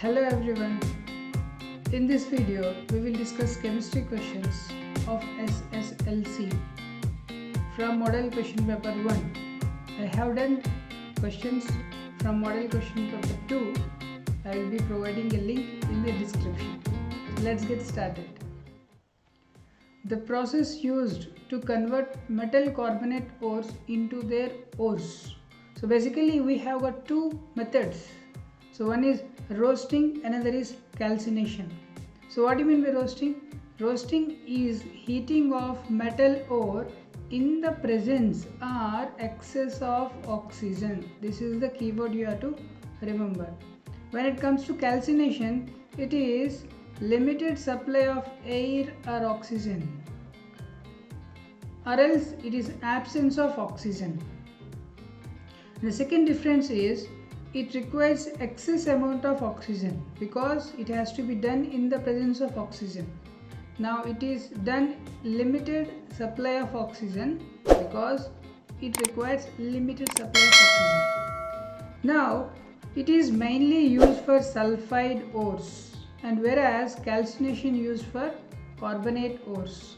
Hello everyone. In this video, we will discuss chemistry questions of SSLC from model question paper 1. I have done questions from model question paper 2. I will be providing a link in the description. Let's get started. The process used to convert metal carbonate ores into their ores. So basically we have got two methods. So one is roasting, another is calcination. So what do you mean by roasting? Roasting is heating of metal ore in the presence or excess of oxygen. This is the keyword you have to remember. When it comes to calcination, it is limited supply of air or oxygen, or else it is absence of oxygen. The second difference is it requires excess amount of oxygen because it has to be done in the presence of oxygen. Now it is done limited supply of oxygen because it requires limited supply of oxygen. Now it is mainly used for sulfide ores, and whereas calcination used for carbonate ores.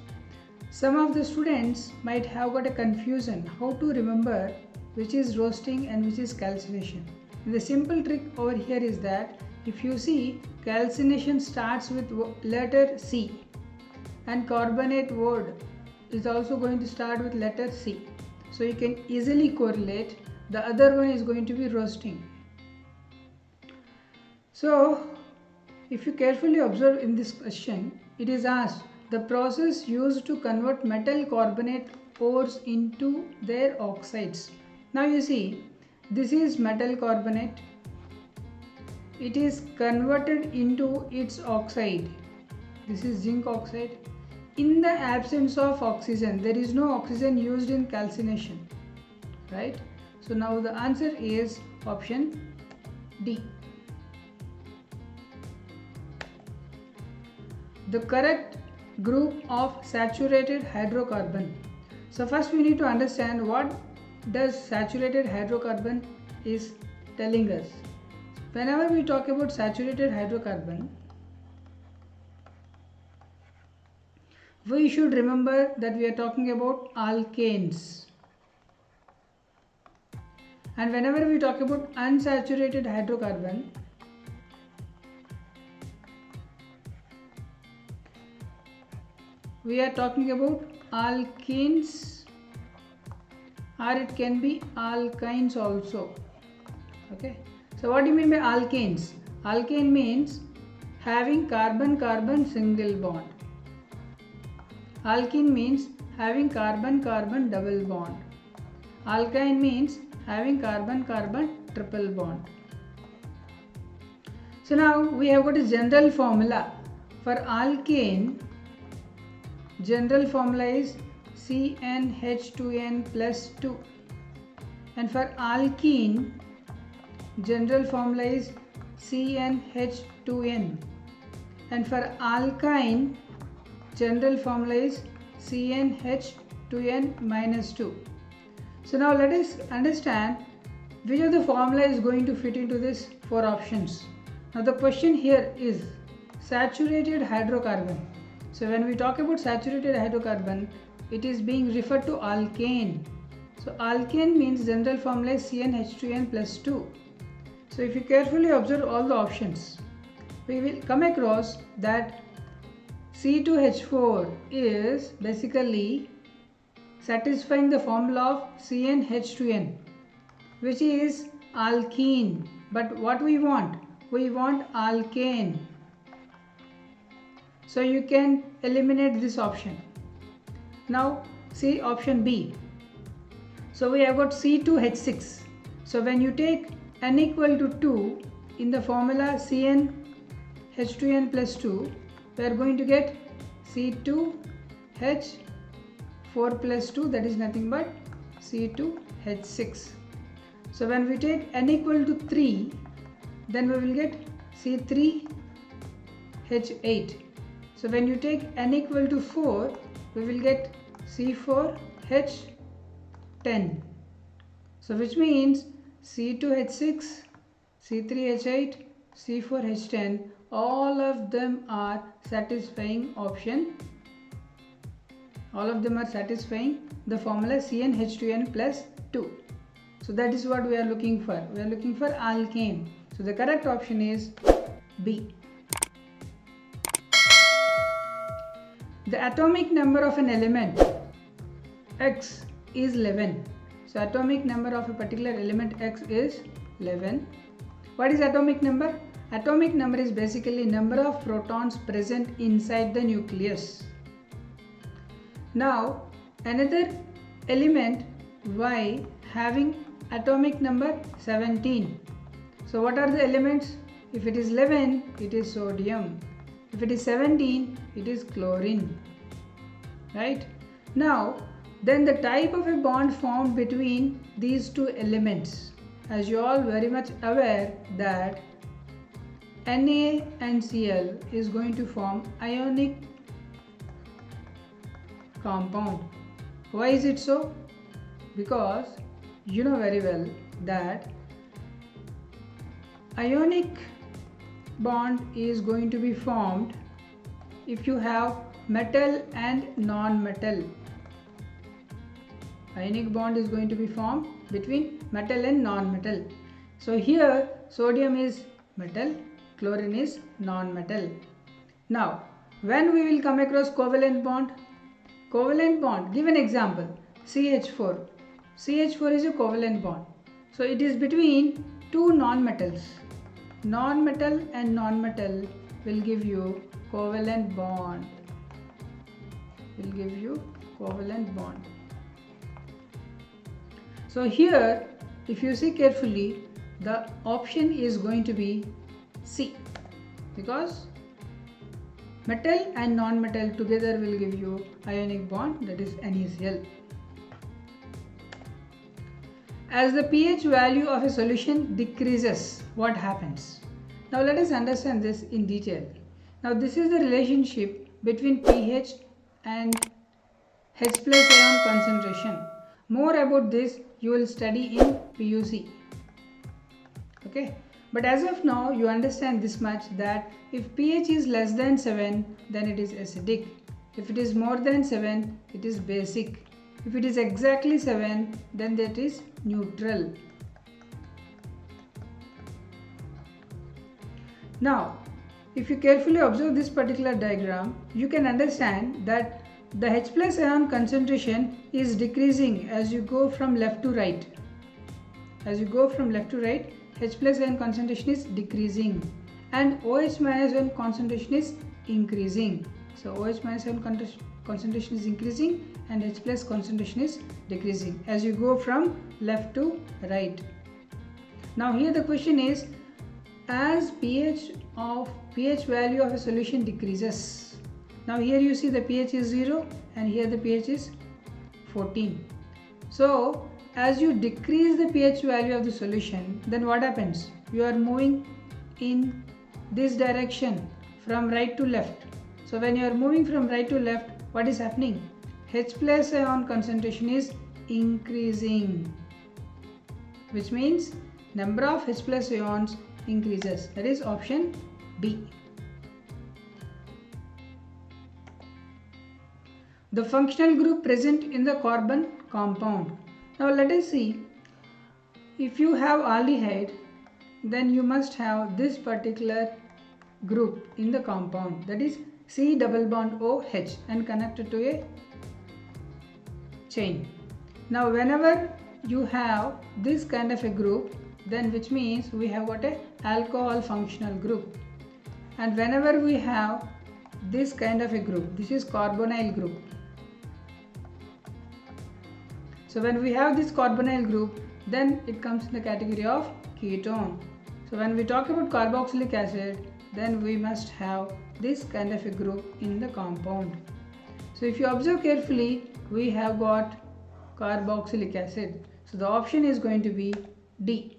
Some of the students might have got a confusion how to remember which is roasting and which is calcination. The simple trick over here is that if you see, calcination starts with letter C and carbonate word is also going to start with letter C. So you can easily correlate. The other one is going to be roasting. So if you carefully observe in this question, it is asked the process used to convert metal carbonate ores into their oxides. Now you see, this is metal carbonate. It is converted into its oxide. This is zinc oxide. In the absence of oxygen, there is no oxygen used in calcination, right? So now the answer is option D. The correct group of saturated hydrocarbon. So first we need to understand what does saturated hydrocarbon is telling us. Whenever we talk about saturated hydrocarbon, we should remember that we are talking about alkanes. And whenever we talk about unsaturated hydrocarbon, we are talking about alkenes, or it can be alkynes also. Okay, so what do you mean by alkanes? Alkane means having carbon-carbon single bond. Alkene means having carbon-carbon double bond. Alkyne means having carbon-carbon triple bond. So now we have got a general formula for alkane. General formula is CnH2n plus 2, and for alkene general formula is CnH2n, and for alkyne general formula is CnH2n minus 2. So now let us understand which of the formula is going to fit into this four options. Now the question here is saturated hydrocarbon. So when we talk about saturated hydrocarbon, it is being referred to alkane. So alkane means general formula is CnH2n plus 2. So if you carefully observe all the options, we will come across that C2H4 is basically satisfying the formula of CnH2n, which is alkene. But what we want? We want alkane. So you can eliminate this option. Now see option B. So we have got C2H6. So when you take n equal to 2 in the formula CnH2n plus 2, we are going to get C2H4 plus 2, that is nothing but C2H6. So when we take n equal to 3, then we will get C3H8. So when you take n equal to 4, we will get C4H10. So which means C2H6, C3H8, C4H10, all of them are satisfying option. All of them are satisfying the formula CnH2n plus 2. So that is what we are looking for. We are looking for alkane. So the correct option is B. The atomic number of an element X is 11. So atomic number of a particular element X is 11. What is atomic number? Atomic number is basically number of protons present inside the nucleus. Now another element Y having atomic number 17. So what are the elements? If it is 11, it is sodium. If it is 17, it is chlorine. Right? Now then the type of a bond formed between these two elements. As you all very much aware that Na and Cl is going to form ionic compound. Why is it so? Because you know very well that ionic bond is going to be formed if you have metal and non-metal. Ionic bond is going to be formed between metal and non-metal. So here sodium is metal, chlorine is non-metal. Now when we will come across covalent bond? Covalent bond, give an example, CH4. CH4 is a covalent bond. So it is between two non-metals. Non-metal and non-metal will give you covalent bond. Will give you covalent bond. So here if you see carefully, the option is going to be C, because metal and non-metal together will give you ionic bond, that is NaCl. As the pH value of a solution decreases, what happens? Now let us understand this in detail. Now this is the relationship between pH and H plus ion concentration. More about this you will study in PUC. Okay, but as of now you understand this much, that if pH is less than 7, then it is acidic. If it is more than 7, it is basic. If it is exactly 7, then that is neutral. Now if you carefully observe this particular diagram, you can understand that the H plus ion concentration is decreasing as you go from left to right. As you go from left to right, H plus ion concentration is decreasing and OH minus ion concentration is increasing. So OH minus ion concentration is increasing and H plus concentration is decreasing as you go from left to right. Now here the question is, as pH value of a solution decreases. Now here you see the pH is 0 and here the pH is 14. So as you decrease the pH value of the solution, then what happens? You are moving in this direction from right to left. So when you are moving from right to left, what is happening? H plus ion concentration is increasing, which means number of H plus ions increases. That is option B. The functional group present in the carbon compound. Now let us see, if you have aldehyde, then you must have this particular group in the compound, that is C double bond OH and connected to a chain. Now whenever you have this kind of a group, then which means we have got a alcohol functional group, and whenever we have this kind of a group, this is carbonyl group. So when we have this carbonyl group, then it comes in the category of ketone. So when we talk about carboxylic acid, then we must have this kind of a group in the compound. So if you observe carefully, we have got carboxylic acid. So the option is going to be D.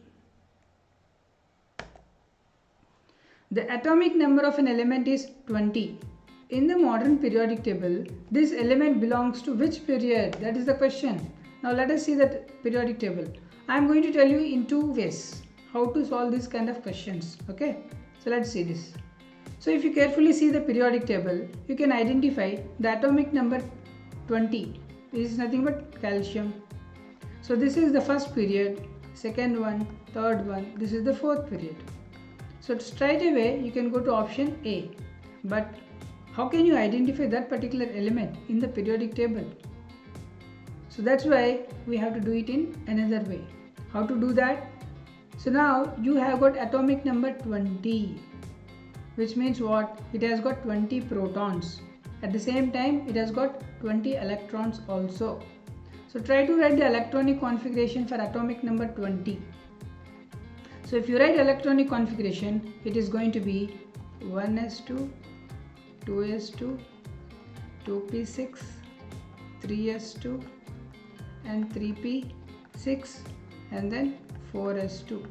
The atomic number of an element is 20. In the modern periodic table, this element belongs to which period? That is the question. Now let us see that periodic table. I am going to tell you in two ways how to solve this kind of questions. Okay. So let's see this. So if you carefully see the periodic table, you can identify the atomic number 20. This is nothing but calcium. So this is the first period, second one, third one, this is the fourth period. So straight away you can go to option A. But how can you identify that particular element in the periodic table? So that's why we have to do it in another way. How to do that? So now you have got atomic number 20, which means what? It has got 20 protons. At the same time, it has got 20 electrons also. So try to write the electronic configuration for atomic number 20. So if you write electronic configuration, it is going to be 1s2, 2s2, 2p6, 3s2 and 3p6 and then 4s2.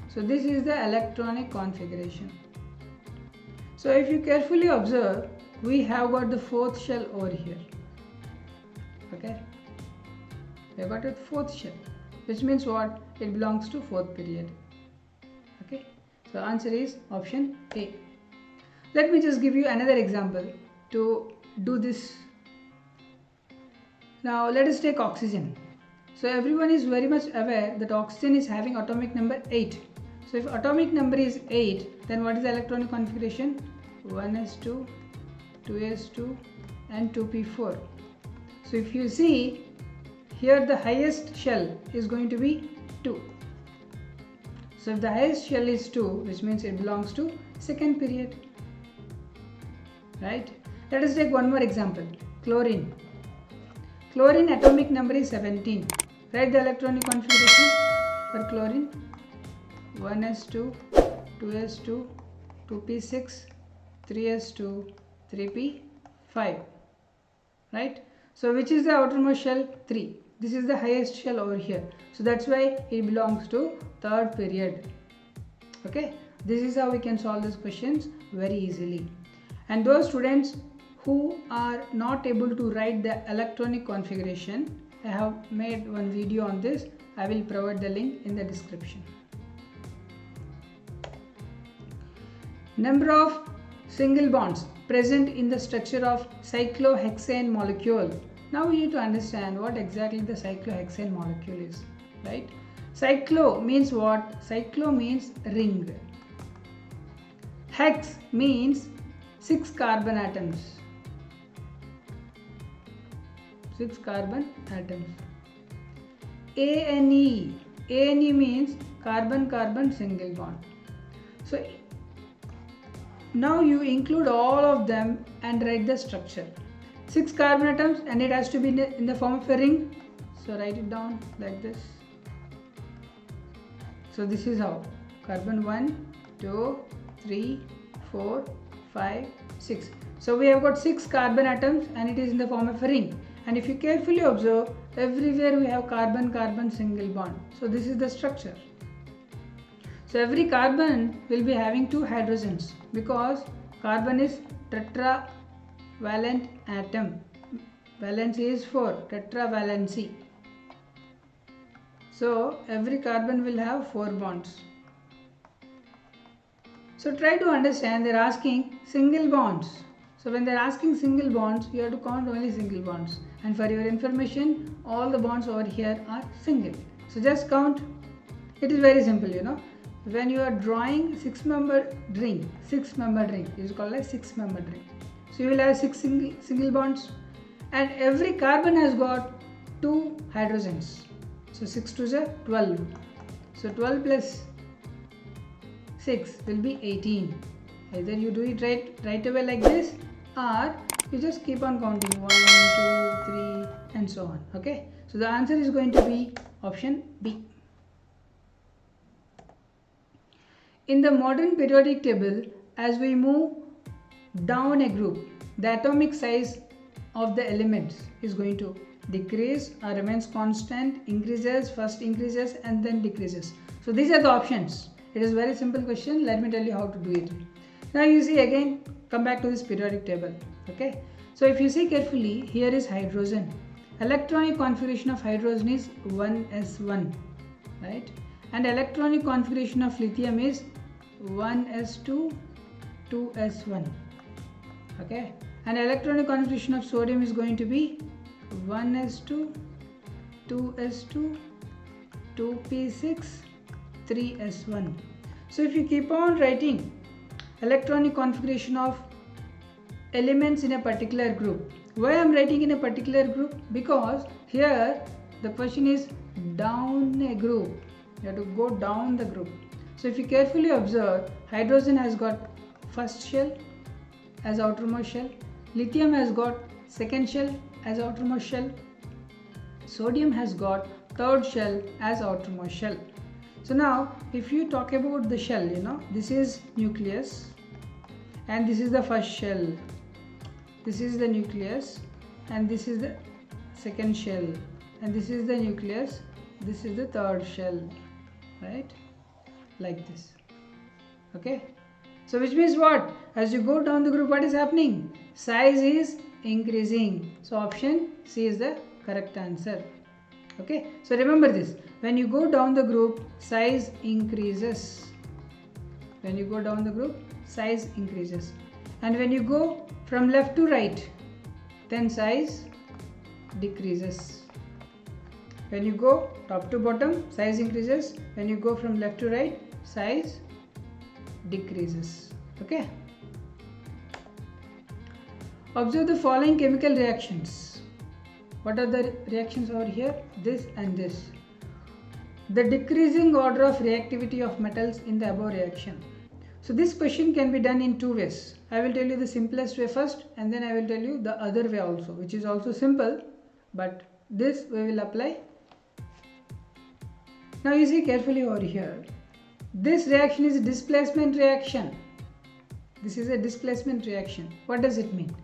So this is the electronic configuration. So if you carefully observe, we have got the fourth shell over here. Okay, we have got a fourth shell, which means what? It belongs to fourth period. Okay, so answer is option A. Let me just give you another example to do this. Now let us take oxygen. So everyone is very much aware that oxygen is having atomic number 8. So if atomic number is 8, then what is the electronic configuration? 1s2, 2s2 and 2p4. So if you see here, the highest shell is going to be 2. So if the highest shell is 2, which means it belongs to second period, right? Let us take one more example. Chlorine. Chlorine atomic number is 17. Write the electronic configuration for chlorine. 1s2, 2s2, 2p6, 3s2, 3p5. Right? So which is the outermost shell? 3. This is the highest shell over here. So that's why it belongs to third period. Okay? This is how we can solve these questions very easily. And those students who are not able to write the electronic configuration, I have made one video on this. I will provide the link in the description. Number of single bonds present in the structure of cyclohexane molecule. Now we need to understand what exactly the cyclohexane molecule is, right? Cyclo means what? Cyclo means ring. Hex means 6 carbon atoms. 6 carbon atoms. ANE. ANE means carbon-carbon single bond. So now you include all of them and write the structure. 6 carbon atoms and it has to be in the form of a ring. So write it down like this. So this is how. Carbon 1, 2, 3, 4, 5, 6. So we have got 6 carbon atoms and it is in the form of a ring. And if you carefully observe, everywhere we have carbon-carbon single bond. So this is the structure. So every carbon will be having 2 hydrogens because carbon is tetravalent atom. Valency is 4, tetravalency. So every carbon will have 4 bonds. So try to understand, they are asking single bonds. So when they are asking single bonds, you have to count only single bonds. And for your information, all the bonds over here are single. So just count. It is very simple, you know. When you are drawing 6-member ring, 6-member ring is called as 6-member ring. So you will have 6 single bonds, and every carbon has got 2 hydrogens. So 6 to the 12. So 12 plus 6 will be 18. Either you do it right away like this, or you just keep on counting 1, 2, 3 and so on. Okay. So the answer is going to be option B. In the modern periodic table, as we move down a group, the atomic size of the elements is going to decrease or remains constant, increases, first increases and then decreases. So these are the options. It is a very simple question. Let me tell you how to do it. Now you see, again come back to this periodic table. Okay. So if you see carefully, here is hydrogen. Electronic configuration of hydrogen is 1s1, right? And electronic configuration of lithium is 1s2 2s1. Okay, and electronic configuration of sodium is going to be 1s2 2s2 2p6 3s1. So if you keep on writing electronic configuration of elements in a particular group, why I am writing in a particular group? Because here the question is down a group. You have to go down the group. So if you carefully observe, hydrogen has got first shell as outermost shell, lithium has got second shell as outermost shell, sodium has got third shell as outermost shell. So now if you talk about the shell, this is nucleus and this is the first shell, this is the nucleus and this is the second shell, and this is the nucleus, this is the third shell, right? Like this. Okay, so which means what? As you go down the group, what is happening? Size is increasing. So option C is the correct answer. Okay, so remember this, when you go down the group, size increases. When you go down the group, size increases, and when you go from left to right, then size decreases. When you go top to bottom, size increases. When you go from left to right, size decreases. Okay, observe the following chemical reactions. What are the reactions over here? This and this. The decreasing order of reactivity of metals in the above reaction. So this question can be done in two ways. I will tell you the simplest way first, and then I will tell you the other way also, which is also simple, but this we will apply. Now you see carefully over here, this reaction is a displacement reaction. This is a displacement reaction. What does it mean?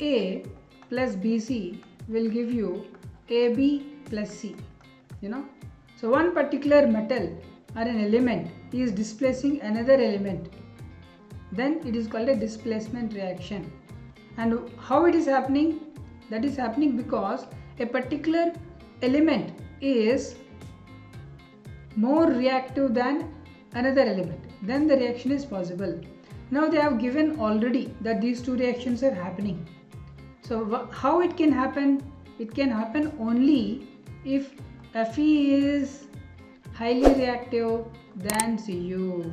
A plus BC will give you AB plus C. So one particular metal or an element is displacing another element, then it is called a displacement reaction. And how it is happening? That is happening because a particular element is more reactive than another element, then the reaction is possible. Now they have given already that these two reactions are happening. So how it can happen? It can happen only if Fe is highly reactive than Cu,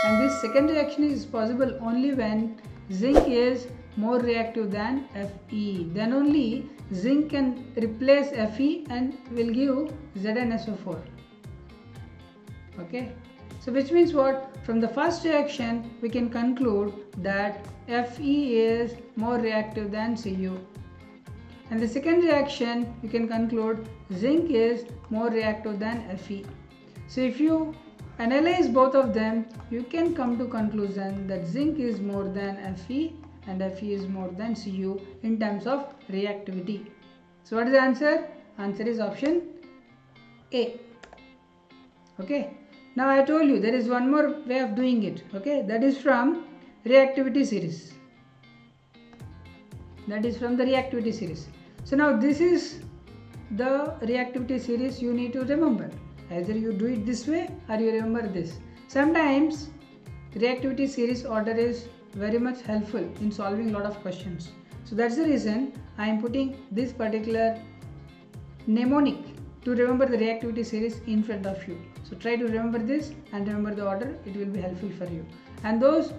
and this second reaction is possible only when zinc is more reactive than Fe. Then only zinc can replace Fe and will give ZnSO4. Okay, so which means what? From the first reaction we can conclude that Fe is more reactive than Cu, and the second reaction we can conclude zinc is more reactive than Fe. So if you analyze both of them, you can come to conclusion that zinc is more than Fe and Fe is more than Cu in terms of reactivity. So what is the answer? Answer is option A. Okay, now I told you there is one more way of doing it. Okay, that is from reactivity series. That is from the reactivity series. So now this is the reactivity series you need to remember. Either you do it this way or you remember this. Sometimes reactivity series order is very much helpful in solving a lot of questions. So that's the reason I am putting this particular mnemonic to remember the reactivity series in front of you. So try to remember this and remember the order, it will be helpful for you. And those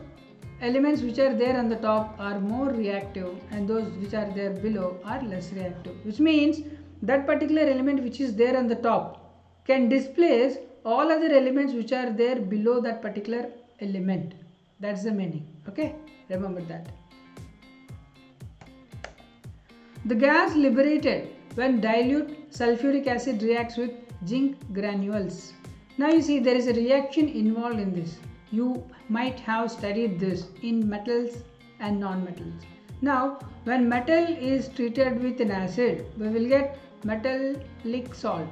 elements which are there on the top are more reactive and those which are there below are less reactive, which means that particular element which is there on the top can displace all other elements which are there below that particular element. That's the meaning. Okay, remember that. The gas liberated when dilute sulfuric acid reacts with zinc granules. Now you see there is a reaction involved in this. You might have studied this in metals and non-metals. Now when metal is treated with an acid, we will get metallic salt.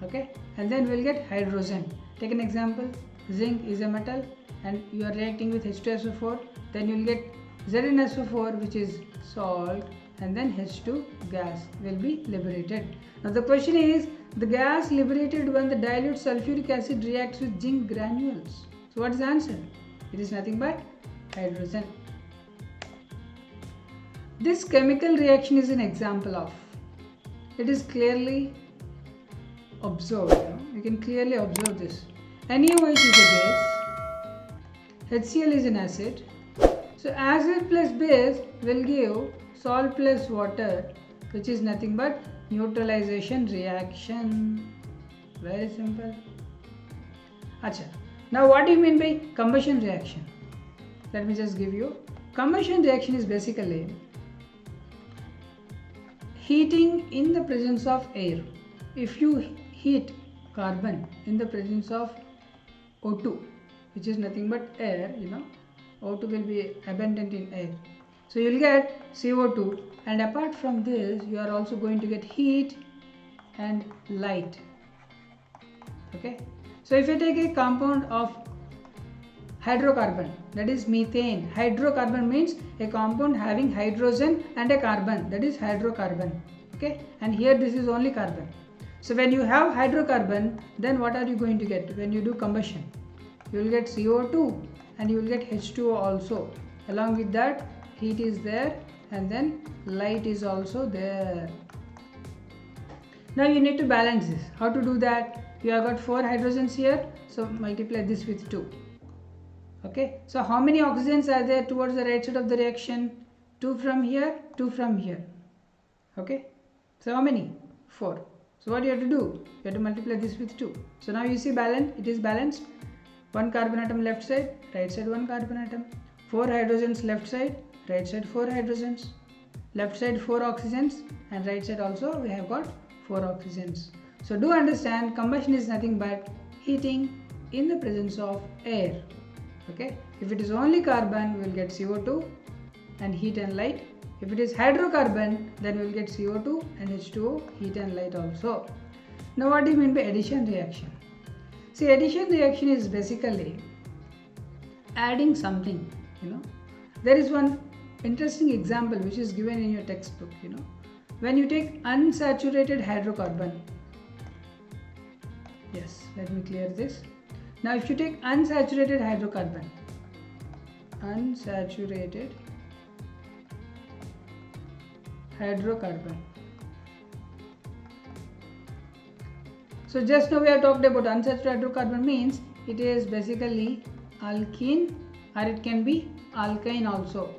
Okay, and then we'll get hydrogen. Take an example, zinc is a metal and you are reacting with H2SO4, then you will get ZnSO4 which is salt, and then H2 gas will be liberated. Now the question is, the gas liberated when the dilute sulfuric acid reacts with zinc granules. So what is the answer? It is nothing but hydrogen. This chemical reaction is an example of. It is clearly observed. You can clearly observe this. NaOH is a base. HCl is an acid. So acid plus base will give salt plus water, which is nothing but neutralization reaction. Very simple. Acha. Now what do you mean by combustion reaction? Let me just give you. Combustion reaction is basically heating in the presence of air. If you heat carbon in the presence of O2, which is nothing but air, O2 will be abundant in air. So you will get CO2, and apart from this you are also going to get heat and light. Okay. So if you take a compound of hydrocarbon, that is methane. Hydrocarbon means a compound having hydrogen and a carbon, that is hydrocarbon. Okay. And here this is only carbon. So when you have hydrocarbon, then what are you going to get when you do combustion? You will get CO2 and you will get H2O also. Along with that, heat is there and then light is also there. Now you need to balance this. How to do that? You have got 4 hydrogens here, so multiply this with 2. Okay, so how many oxygens are there towards the right side of the reaction? 2 from here, 2 from here. Okay, so how many? 4. So what you have to do? You have to multiply this with 2. So now you see balance, it is balanced. 1 carbon atom left side, right side 1 carbon atom. 4 hydrogens left side, right side 4 hydrogens. Left side 4 oxygens and right side also we have got 4 oxygens. So do understand, combustion is nothing but heating in the presence of air. Okay, if it is only carbon, we will get CO2 and heat and light. If it is hydrocarbon, then we will get CO2 and H2O, heat and light also. Now what do you mean by addition reaction? See, addition reaction is basically adding something, There is one interesting example which is given in your textbook, When you take unsaturated hydrocarbon, yes, let me clear this. Now if you take unsaturated hydrocarbon, so just now we have talked about unsaturated hydrocarbon means it is basically alkene or it can be alkyne also.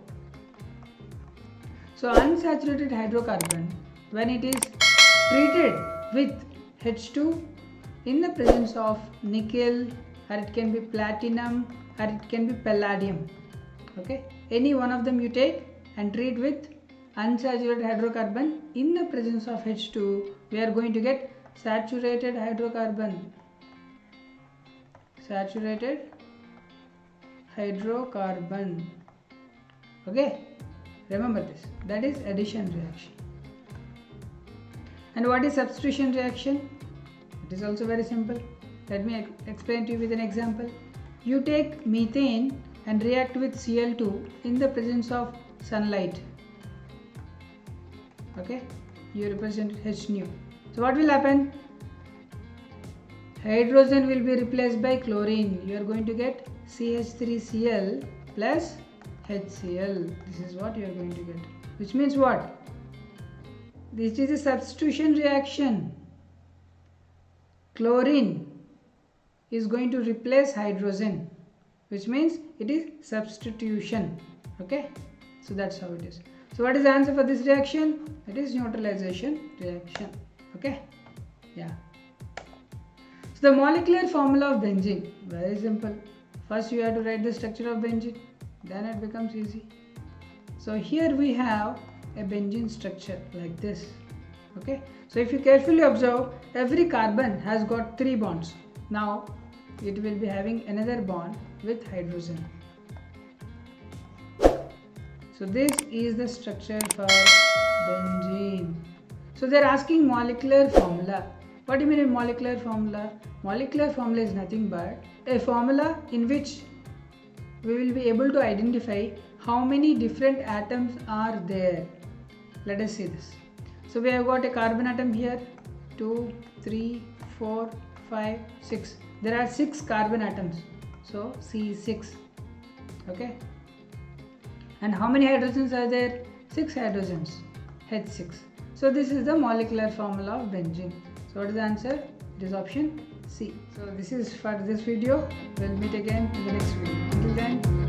So unsaturated hydrocarbon, when it is treated with H2 in the presence of nickel, or it can be platinum, or it can be palladium. Okay, any one of them you take and treat with unsaturated hydrocarbon in the presence of H2, we are going to get saturated hydrocarbon. Okay, remember this. That is addition reaction. And what is substitution reaction? It is also very simple. Let me explain to you with an example. You take methane and react with Cl2 in the presence of sunlight. Okay, you represent H nu. So what will happen? Hydrogen will be replaced by chlorine. You are going to get CH3Cl plus HCl. This is what you are going to get. Which means what? This is a substitution reaction. Chlorine is going to replace hydrogen, which means it is substitution. Okay, so that's how it is. So what is the answer for this reaction? It is neutralization reaction. Okay, yeah. So the molecular formula of benzene, very simple. First you have to write the structure of benzene, then it becomes easy. So here we have a benzene structure like this. Okay, so if you carefully observe, every carbon has got 3 bonds. Now it will be having another bond with hydrogen. So this is the structure for benzene. So they are asking molecular formula. What do you mean by molecular formula? Molecular formula is nothing but a formula in which we will be able to identify how many different atoms are there. Let us see this. So we have got a carbon atom here, 2, 3, 4, 5, 6. There are 6 carbon atoms. So C is 6. Okay. And how many hydrogens are there? 6 hydrogens. H6. So this is the molecular formula of benzene. So what is the answer? It is option C. So this is for this video. We'll meet again in the next video. Until then,